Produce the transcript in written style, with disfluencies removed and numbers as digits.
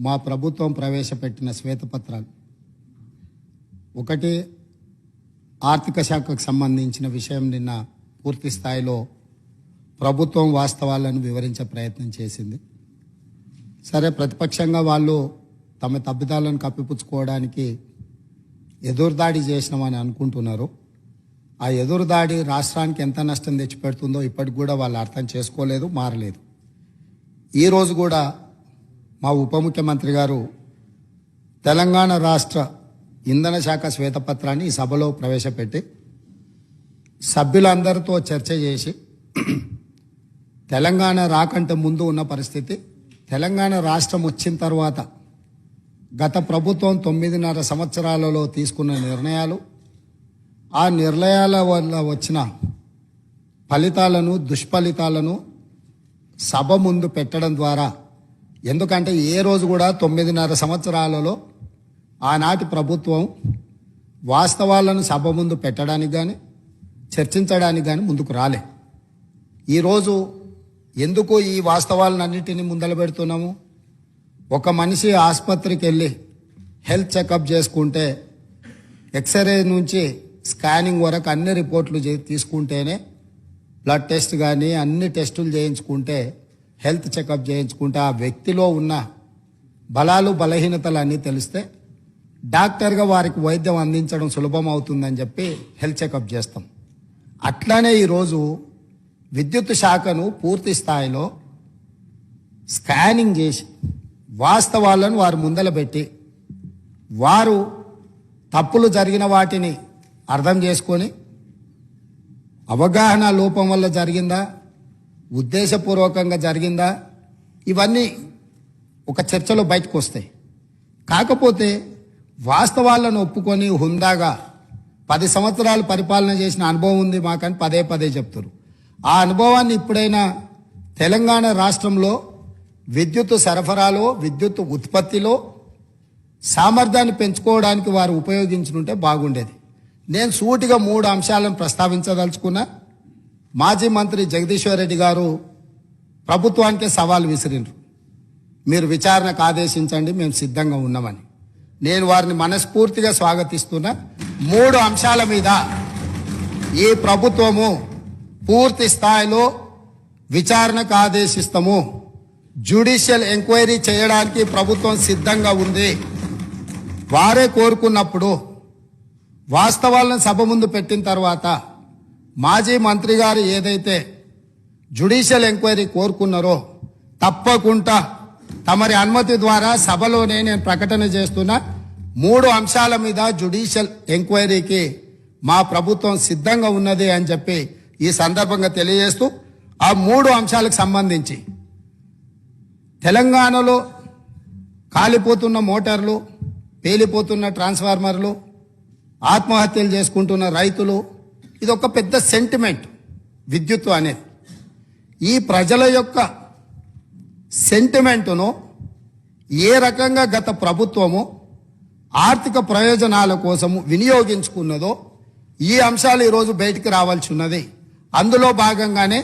మా ప్రభుత్వం ప్రవేశపెట్టిన శ్వేతపత్రాలు ఒకటి ఆర్థిక శాఖకు సంబంధించిన విషయం నిన్న పూర్తి స్థాయిలో ప్రభుత్వం వాస్తవాలను వివరించే ప్రయత్నం చేసింది. సరే, ప్రతిపక్షంగా వాళ్ళు తమ తప్పిదాలను కప్పిపుచ్చుకోవడానికి ఎదురుదాడి చేసినామని అనుకుంటున్నారు. ఆ ఎదురుదాడి రాష్ట్రానికి ఎంత నష్టం తెచ్చిపెడుతుందో ఇప్పటికి కూడా వాళ్ళు అర్థం చేసుకోలేదు, మారలేదు. ఈరోజు కూడా మా ఉప ముఖ్యమంత్రి గారు తెలంగాణ రాష్ట్ర ఇంధన శాఖ శ్వేతపత్రాన్ని ఈ సభలో ప్రవేశపెట్టి సభ్యులందరితో చర్చ చేసి తెలంగాణ రాకంటే ముందు ఉన్న పరిస్థితి, తెలంగాణ రాష్ట్రం వచ్చిన తర్వాత గత ప్రభుత్వం 9.5 సంవత్సరాలలో తీసుకున్న నిర్ణయాలు, ఆ నిర్ణయాల వల్ల వచ్చిన ఫలితాలను, దుష్ఫలితాలను సభ ముందు పెట్టడం ద్వారా, ఎందుకంటే ఏ రోజు కూడా 9.5 సంవత్సరాలలో ఆనాటి ప్రభుత్వం వాస్తవాలను సభ ముందు పెట్టడానికి కానీ చర్చించడానికి కానీ ముందుకు రాలే. ఈరోజు ఎందుకు ఈ వాస్తవాలన్నింటినీ ముందల పెడుతున్నాము? ఒక మనిషి ఆసుపత్రికి వెళ్ళి హెల్త్ చెకప్ చేసుకుంటే ఎక్స్రే నుంచి స్కానింగ్ వరకు అన్ని రిపోర్ట్లు తీసుకుంటేనే, బ్లడ్ టెస్ట్ కానీ అన్ని టెస్టులు చేయించుకుంటే, హెల్త్ చెకప్ చేయించుకుంటే ఆ వ్యక్తిలో ఉన్న బలాలు బలహీనతలు అన్నీ తెలిస్తే డాక్టర్గా వారికి వైద్యం అందించడం సులభం అవుతుందని చెప్పి హెల్త్ చెకప్ చేస్తాం. అట్లానే ఈరోజు విద్యుత్ శాఖను పూర్తి స్థాయిలో స్కానింగ్ చేసి వాస్తవాలను వారు ముందల పెట్టి, వారు తప్పులు జరిగిన వాటిని అర్థం చేసుకొని అవగాహన లోపం వల్ల జరిగిందా, ఉద్దేశపూర్వకంగా జరిగిందా, ఇవన్నీ ఒక చర్చలో బయటకు వస్తాయి. కాకపోతే వాస్తవాలను ఒప్పుకొని హుందాగా 10 సంవత్సరాలు పరిపాలన చేసిన అనుభవం ఉంది మాకని పదే పదే చెప్తారు. ఆ అనుభవాన్ని ఇప్పుడైనా తెలంగాణ రాష్ట్రంలో విద్యుత్ సరఫరాలో, విద్యుత్ ఉత్పత్తిలో సామర్థ్యాన్ని పెంచుకోవడానికి వారు ఉపయోగించుకుంటే బాగుండేది. నేను సూటిగా 3 అంశాలను ప్రస్తావించదలుచుకున్నా. మాజీ మంత్రి జగదీశ్వర్ రెడ్డి గారు ప్రభుత్వానికే సవాల్ విసిరిండ్రు, మీరు విచారణకు ఆదేశించండి, మేము సిద్ధంగా ఉన్నామని. నేను వారిని మనస్ఫూర్తిగా స్వాగతిస్తున్నా. 3 అంశాల మీద ఈ ప్రభుత్వము పూర్తి స్థాయిలో విచారణకు ఆదేశిస్తాము, జ్యుడిషియల్ ఎంక్వైరీ చేయడానికి ప్రభుత్వం సిద్ధంగా ఉంది. వారే కోరుకున్నప్పుడు వాస్తవాలను సభ ముందు పెట్టిన తర్వాత మాజీ మంత్రి గారు ఏదైతే జ్యుడిషియల్ ఎంక్వైరీ కోరుకున్నారో తప్పకుండా తమరి అనుమతి ద్వారా సభలోనే నేను ప్రకటన చేస్తున్నా. 3 అంశాల మీద జ్యుడిషియల్ ఎంక్వైరీకి మా ప్రభుత్వం సిద్ధంగా ఉన్నది అని చెప్పి ఈ సందర్భంగా తెలియజేస్తూ, ఆ 3 అంశాలకు సంబంధించి తెలంగాణలో కాలిపోతున్న మోటార్లు, పేలిపోతున్న ట్రాన్స్ఫార్మర్లు, ఆత్మహత్యలు చేసుకుంటున్న రైతులు, ఇది ఒక పెద్ద సెంటిమెంట్ విద్యుత్ అనేది. ఈ ప్రజల యొక్క సెంటిమెంటును ఏ రకంగా గత ప్రభుత్వము ఆర్థిక ప్రయోజనాల కోసము వినియోగించుకున్నదో ఈ అంశాలు ఈరోజు బయటికి రావాల్సి ఉన్నది. అందులో భాగంగానే